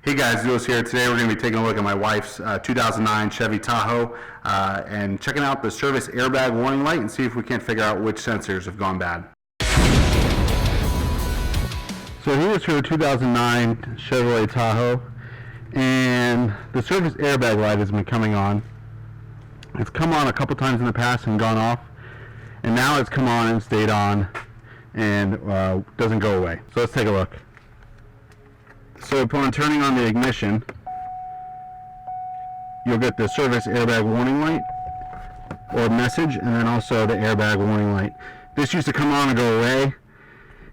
Hey guys, Lewis here. Today we're going to be taking a look at my wife's 2009 Chevy Tahoe and checking out the SRS Air Bag warning light and see if we can't figure out which sensors have gone bad. So here's her 2009 Chevrolet Tahoe, and the SRS Air Bag light has been coming on. It's come on a couple times in the past and gone off, and now it's come on and stayed on and doesn't go away. So let's take a look. So upon turning on the ignition, you'll get the SRS Airbag warning light or message, and then also the airbag warning light. This used to come on and go away,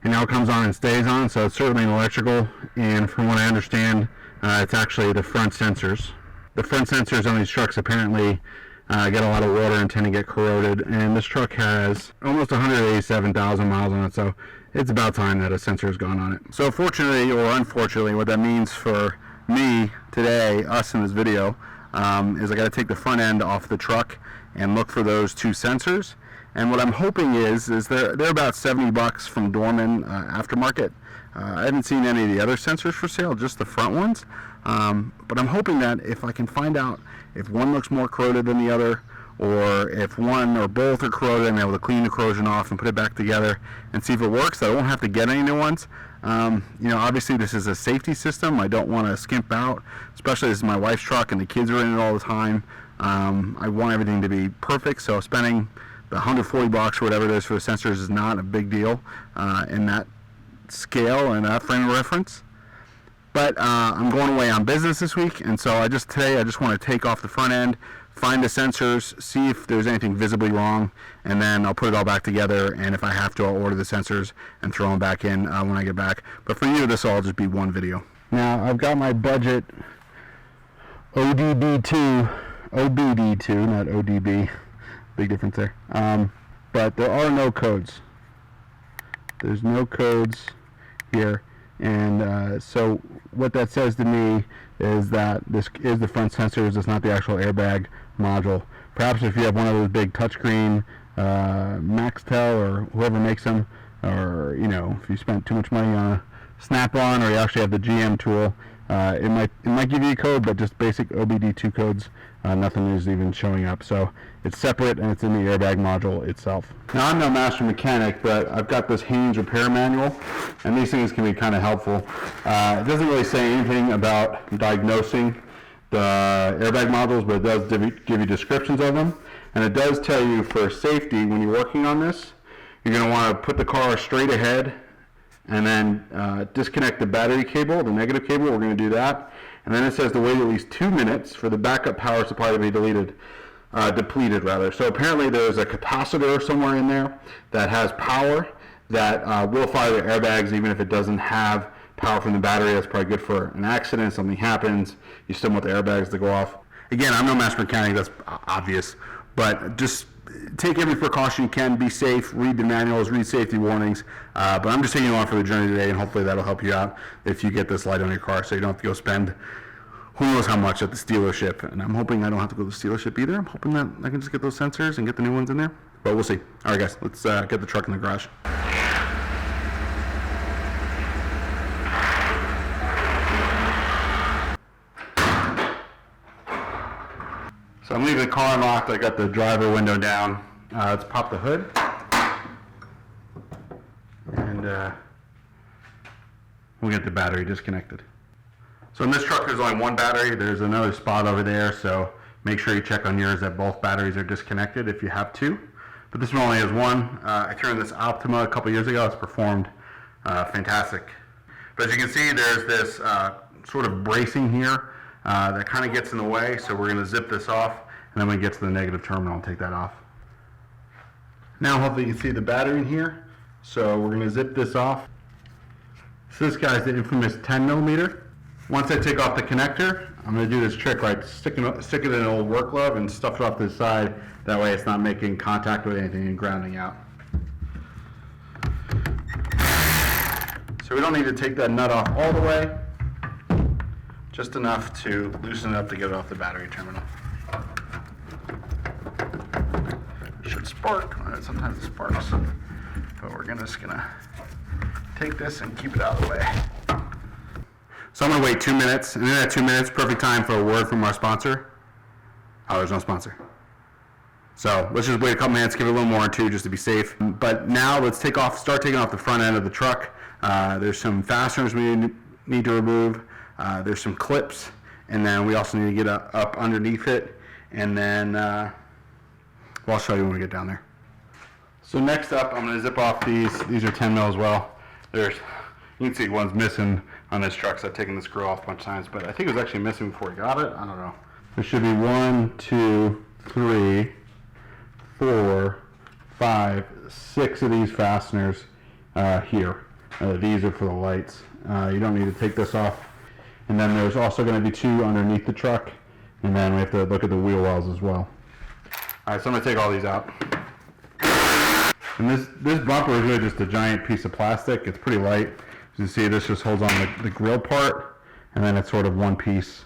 and now it comes on and stays on, so it's certainly an electrical, and from what I understand, it's actually the front sensors. The front sensors on these trucks apparently get a lot of water and tend to get corroded, and this truck has almost 187,000 miles on it, so it's about time that a sensor has gone on it. So fortunately or unfortunately, what that means for me today, us in this video, is I got to take the front end off the truck and look for those two sensors. And what I'm hoping is they're about $70 from Dorman aftermarket. I haven't seen any of the other sensors for sale, just the front ones. But I'm hoping that if I can find out if one looks more corroded than the other, or if one or both are corroded, I'm able to clean the corrosion off and put it back together and see if it works. I won't have to get any new ones. You know, obviously this is a safety system. I don't want to skimp out, especially this is my wife's truck and the kids are in it all the time. I want everything to be perfect, so spending the $140 or whatever it is for the sensors is not a big deal in that scale and that frame of reference. But I'm going away on business this week, and so today I just want to take off the front end, find the sensors, see if there's anything visibly wrong, and then I'll put it all back together, and if I have to, I'll order the sensors and throw them back in when I get back. But for you, this will all just be one video. Now, I've got my budget OBD2, not ODB, big difference there. But there are no codes. There's no codes here. And so what that says to me is that this is the front sensors, it's not the actual airbag module. Perhaps if you have one of those big touchscreen Maxtel or whoever makes them, or you know, if you spent too much money on a Snap-on, or you actually have the GM tool, it might give you a code, but just basic OBD2 codes, nothing is even showing up. So it's separate and it's in the airbag module itself. Now, I'm no master mechanic, but I've got this Haynes repair manual, and these things can be kind of helpful. It doesn't really say anything about diagnosing the airbag modules, but it does give you descriptions of them. And it does tell you, for safety, when you're working on this, you're going to want to put the car straight ahead and then disconnect the battery cable, the negative cable. We're going to do that. And then it says to wait at least 2 minutes for the backup power supply to be depleted. So apparently there's a capacitor somewhere in there that has power that will fire the airbags even if it doesn't have power from the battery. That's probably good for an accident, something happens, you still want the airbags to go off. Again, I'm no master mechanic, that's obvious, but just take every precaution you can, be safe, read the manuals, read safety warnings, but I'm just taking you on for the journey today, and hopefully that'll help you out if you get this light on your car so you don't have to go spend who knows how much at the dealership. And I'm hoping I don't have to go to the dealership either. I'm hoping that I can just get those sensors and get the new ones in there, but we'll see. All right guys, let's get the truck in the garage. So I'm leaving the car unlocked. I got the driver window down. Let's pop the hood. And we'll get the battery disconnected. So in this truck there's only one battery. There's another spot over there, so make sure you check on yours that both batteries are disconnected if you have two. But this one only has one. I turned this Optima a couple years ago. It's performed fantastic. But as you can see, there's this sort of bracing here that kind of gets in the way, so we're going to zip this off, and then when we get to the negative terminal, I'll take that off. Now hopefully you can see the battery in here, so we're going to zip this off. So this guy's the infamous 10 millimeter. Once I take off the connector, I'm going to do this trick, right? Stick it in an old work glove and stuff it off to the side. That way it's not making contact with anything and grounding out. So we don't need to take that nut off all the way. Just enough to loosen it up to get it off the battery terminal. It should spark. Sometimes it sparks. But we're just gonna take this and keep it out of the way. So I'm going to wait 2 minutes, and in that 2 minutes, perfect time for a word from our sponsor. Oh, there's no sponsor. So let's just wait a couple minutes, give it a little more than 2 just to be safe. But now let's start taking off the front end of the truck. There's some fasteners we need to remove. There's some clips, and then we also need to get up underneath it. And then I'll show you when we get down there. So next up, I'm going to zip off these. These are 10 mil as well. You can see one's missing on this truck, so I've taken the screw off a bunch of times, but I think it was actually missing before we got it. I don't know. There should be 1, 2, 3, 4, 5, 6 of these fasteners here. These are for the lights. You don't need to take this off. And then there's also going to be 2 underneath the truck, and then we have to look at the wheel wells as well. All right, so I'm going to take all these out. And this bumper is really just a giant piece of plastic. It's pretty light. As you see, this just holds on the grill part, and then it's sort of one piece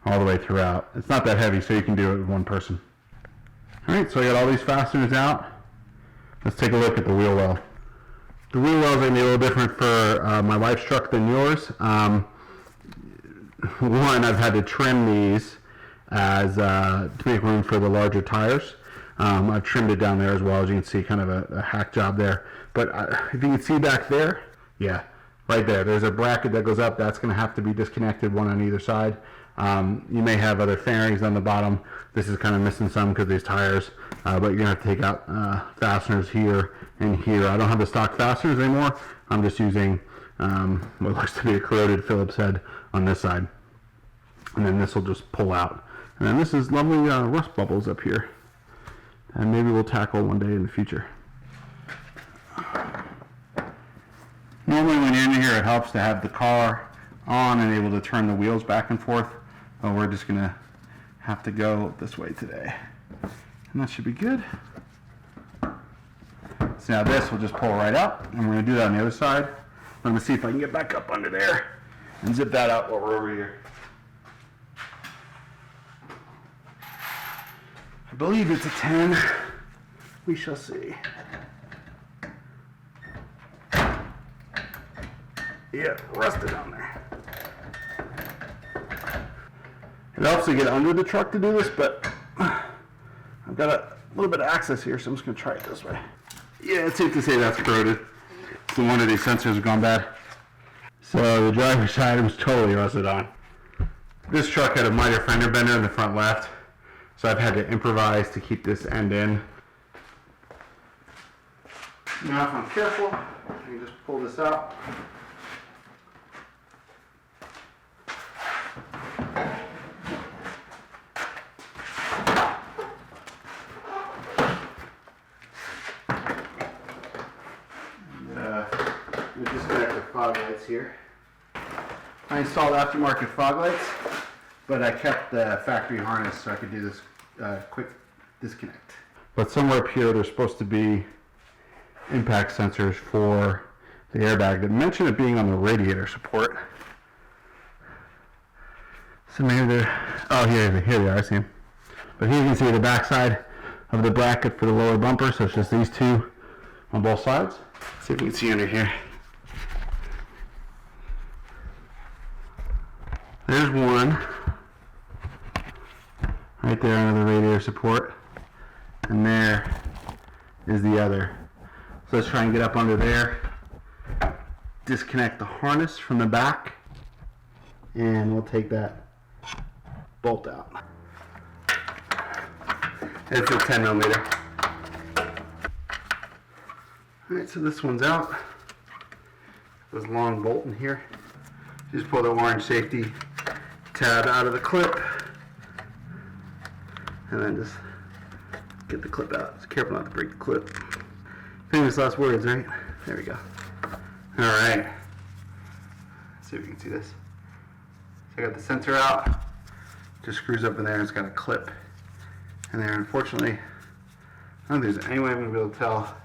all the way throughout. It's not that heavy, so you can do it with one person. All right, so I got all these fasteners out. Let's take a look at the wheel well. The wheel wells are going to be a little different for my wife's truck than yours. One, I've had to trim these to make room for the larger tires. I've trimmed it down there as well, as you can see, kind of a hack job there. But if you can see back there, yeah, right there, there's a bracket that goes up. That's going to have to be disconnected, one on either side. You may have other fairings on the bottom. This is kind of missing some because of these tires, but you're going to have to take out fasteners here and here. I don't have the stock fasteners anymore. I'm just using what looks to be a corroded Phillips head on this side. And then this will just pull out. And then this is lovely rust bubbles up here. And maybe we'll tackle one day in the future. Normally when you're in here, it helps to have the car on and able to turn the wheels back and forth. But we're just going to have to go this way today. And that should be good. So now this will just pull right out. And we're going to do that on the other side. I'm going to see if I can get back up under there and zip that out while we're over here. I believe it's a 10. We shall see. Yeah, rusted on there. It helps to get under the truck to do this, but I've got a little bit of access here, so I'm just going to try it this way. Yeah, it's safe to say that's corroded. So one of these sensors has gone bad. So the driver's side was totally rusted on. This truck had a miter fender bender in the front left, so I've had to improvise to keep this end in. Now if I'm careful, I can just pull this out. We disconnect the fog lights here. I installed aftermarket fog lights, but I kept the factory harness so I could do this quick disconnect. But somewhere up here there's supposed to be impact sensors for the airbag that mention it being on the radiator support. So maybe they're, oh here they are, I see them. But here you can see the back side of the bracket for the lower bumper, so it's just these two on both sides. See if we can see under here. There's one right there under the radiator support, and there is the other. So let's try and get up under there, disconnect the harness from the back, and we'll take that bolt out. It's a 10 millimeter. Alright, so this one's out. There's a long bolt in here. Just pull the orange safety tab out of the clip, and then just get the clip out. Just careful not to break the clip. Famous last words, right? There we go. Alright. Let's see if you can see this. So I got the sensor out. Just screws up in there. It's got a clip in there. Unfortunately, I don't think there's any way I'm going to be able to tell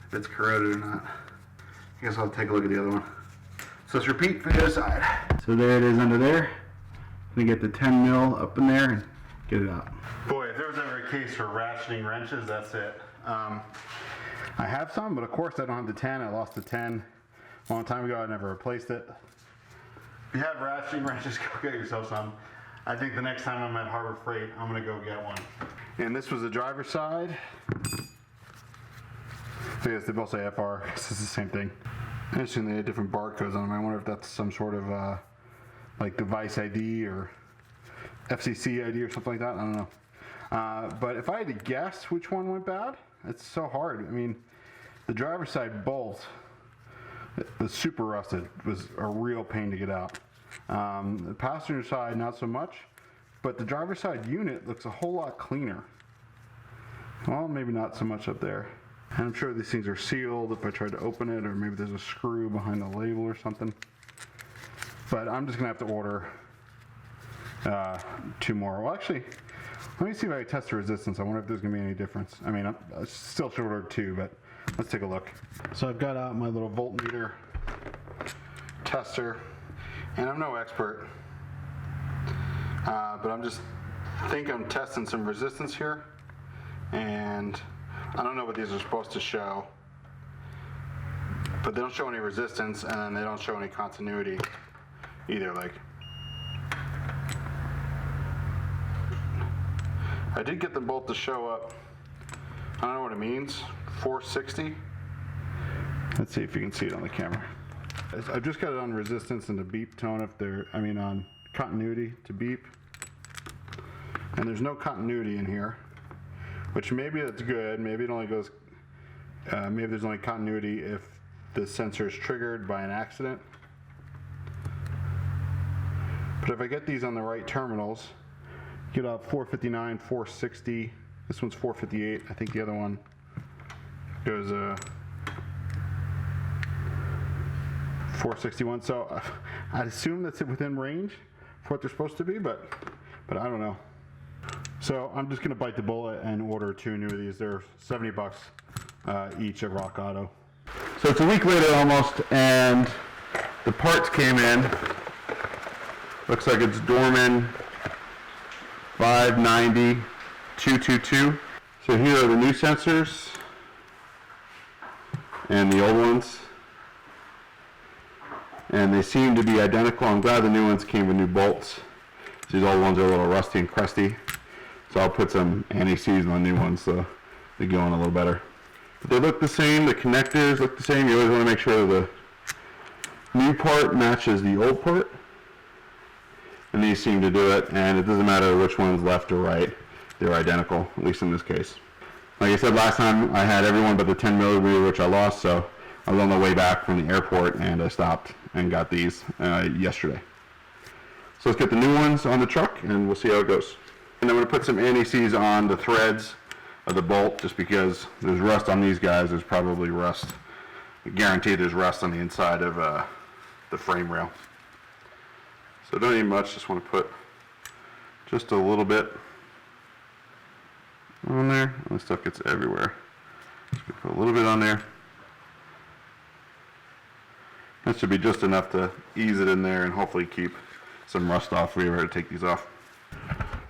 if it's corroded or not. I guess I'll take a look at the other one. So let's repeat for the other side. So there it is under there. We get the 10 mil up in there and get it out. Boy, if there was ever a case for ratcheting wrenches, that's it. I have some, but of course I don't have the 10. I lost the 10 a long time ago. I never replaced it. If you have ratcheting wrenches, go get yourself some. I think the next time I'm at Harbor Freight, I'm gonna go get one. And this was the driver's side. I guess they both say FR, this is the same thing. Interesting, they had different barcodes on them. I wonder if that's some sort of like device ID or FCC ID or something like that, I don't know. But if I had to guess which one went bad, it's so hard. I mean, the driver's side bolt, the super rusted, was a real pain to get out. The passenger side, not so much, but the driver's side unit looks a whole lot cleaner. Well, maybe not so much up there. And I'm sure these things are sealed if I tried to open it, or maybe there's a screw behind the label or something. But I'm just gonna have to order 2 more. Well, actually, let me see if I can test the resistance. I wonder if there's gonna be any difference. I mean, I still should order 2, but let's take a look. So I've got out my little voltmeter tester, and I'm no expert, but I'm testing some resistance here, and I don't know what these are supposed to show, but they don't show any resistance, and then they don't show any continuity either. Like, I did get them both to show up. I don't know what it means. 460. Let's see if you can see it on the camera. I've just got it on resistance and the beep tone on continuity to beep. And there's no continuity in here, which maybe that's good. Maybe it only goes, maybe there's only continuity if the sensor is triggered by an accident. But if I get these on the right terminals, get up 459, 460. This one's 458. I think the other one goes 461. So I'd assume that's within range for what they're supposed to be, but I don't know. So I'm just gonna bite the bullet and order 2 new of these. They're 70 bucks each at Rock Auto. So it's a week later almost, and the parts came in. Looks like it's Dorman 590222. So here are the new sensors and the old ones, and they seem to be identical. I'm glad the new ones came with new bolts. These old ones are a little rusty and crusty, so I'll put some anti-seize on the new ones so they go on a little better. But they look the same, the connectors look the same. You always want to make sure the new part matches the old part, and these seem to do it, and it doesn't matter which one's left or right. They're identical, at least in this case. Like I said last time, I had everyone but the 10mm, which I lost, so I was on the way back from the airport and I stopped and got these yesterday. So let's get the new ones on the truck and we'll see how it goes. And I'm going to put some anti-seize on the threads of the bolt, just because there's rust on these guys. There's probably rust. I guarantee there's rust on the inside of the frame rail. So don't need much, just want to put just a little bit on there. And the stuff gets everywhere. Just put a little bit on there. That should be just enough to ease it in there and hopefully keep some rust off if we were to take these off.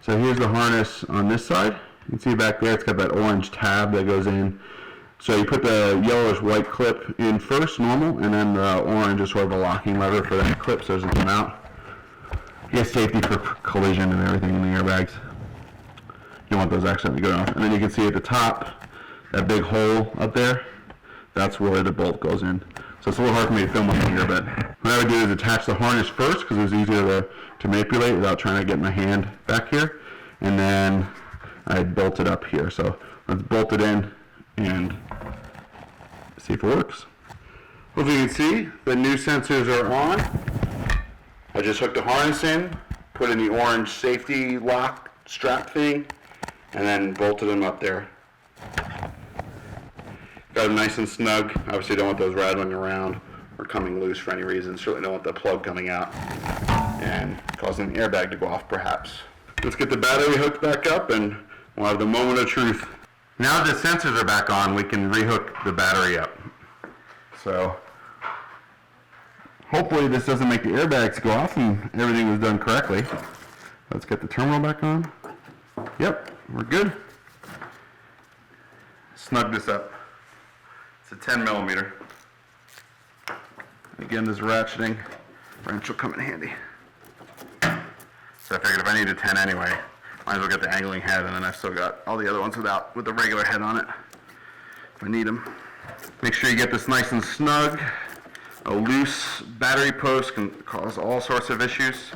So here's the harness on this side. You can see back there it's got that orange tab that goes in. So you put the yellowish white clip in first, normal, and then the orange is sort of a locking lever for that clip so it doesn't come out. You get safety for collision and everything in the airbags. You don't want those accidentally going off. And then you can see at the top, that big hole up there, that's where the bolt goes in. So it's a little hard for me to film on here, but what I would do is attach the harness first because it was easier to manipulate without trying to get my hand back here. And then I'd bolt it up here. So let's bolt it in and see if it works. Hopefully you can see the new sensors are on. I just hooked the harness in, put in the orange safety lock strap thing, and then bolted them up there. Got them nice and snug. Obviously don't want those rattling around or coming loose for any reason. Certainly don't want the plug coming out and causing the airbag to go off perhaps. Let's get the battery hooked back up and we'll have the moment of truth. Now that the sensors are back on, we can rehook the battery up. So hopefully this doesn't make the airbags go off and everything was done correctly. Let's get the terminal back on. Yep, we're good. Snug this up. It's a 10mm. Again, this ratcheting wrench will come in handy. So I figured if I need a 10 anyway, might as well get the angling head, and then I've still got all the other ones with the regular head on it if I need them. Make sure you get this nice and snug. A loose battery post can cause all sorts of issues.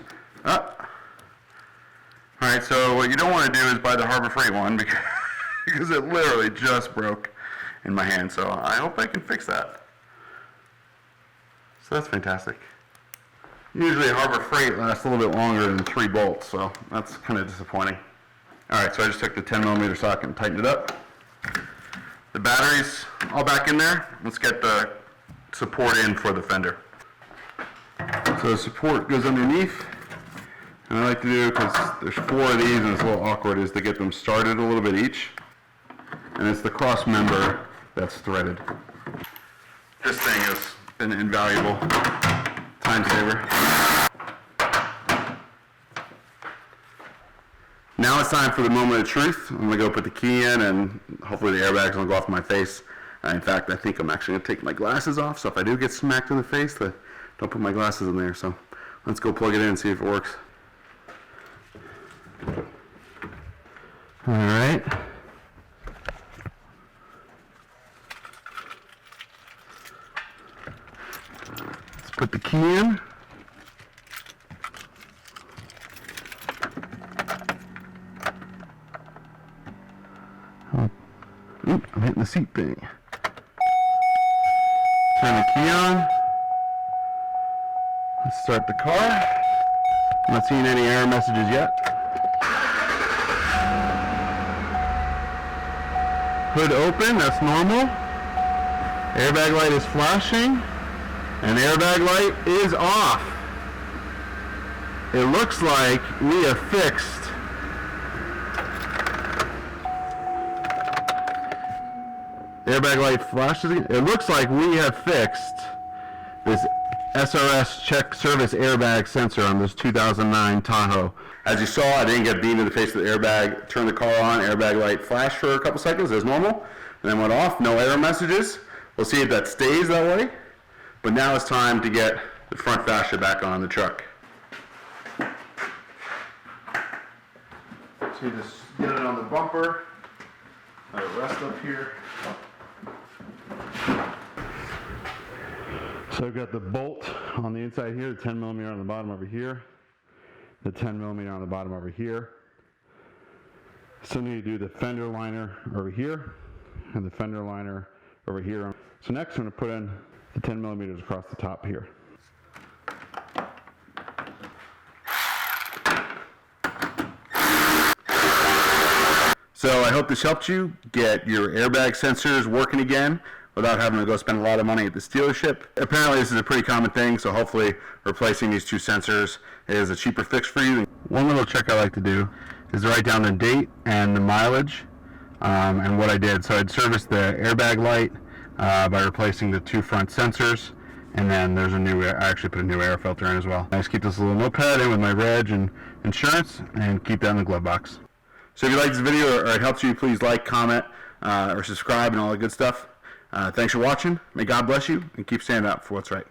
Alright, so what you don't want to do is buy the Harbor Freight one because it literally just broke in my hand. So I hope I can fix that. So that's fantastic. Usually Harbor Freight lasts a little bit longer than 3 bolts, so that's kind of disappointing. Alright, so I just took the 10mm socket and tightened it up. The batteries all back in there. Let's get the support in for the fender. So the support goes underneath. And I like to do, because there's 4 of these and it's a little awkward, is to get them started a little bit each. And it's the cross member that's threaded. This thing has been invaluable. Time saver. Now it's time for the moment of truth. I'm going to go put the key in and hopefully the airbags won't go off my face. In fact, I think I'm actually going to take my glasses off, so if I do get smacked in the face, don't put my glasses in there. So let's go plug it in and see if it works. All right. Let's put the key in. Oop, I'm hitting the seat thing. Turn the key on. Let's start the car. I'm not seeing any error messages yet. Hood open, that's normal. Airbag light is flashing. And airbag light is off. It looks like we have fixed airbag light flashes again. It looks like we have fixed this SRS check service airbag sensor on this 2009 Tahoe. As you saw, I didn't get beamed in the face with the airbag. Turned the car on, airbag light flashed for a couple seconds as normal, and then went off. No error messages. We'll see if that stays that way. But now it's time to get the front fascia back on the truck. So you just get it on the bumper. Let it rest up here. So I've got the bolt on the inside here, the 10mm on the bottom over here, the 10mm on the bottom over here. Still need to do the fender liner over here and the fender liner over here. So next I'm going to put in the 10mm across the top here. So I hope this helped you get your airbag sensors working again without having to go spend a lot of money at this dealership. Apparently this is a pretty common thing, so hopefully replacing these 2 sensors is a cheaper fix for you. One little trick I like to do is to write down the date and the mileage and what I did. So I'd serviced the airbag light by replacing the 2 front sensors, and then there's a new, I actually put a new air filter in as well. I just keep this little notepad in with my reg and insurance and keep that in the glove box. So if you like this video or it helps you, please like, comment, or subscribe and all that good stuff. Thanks for watching. May God bless you and keep standing up for what's right.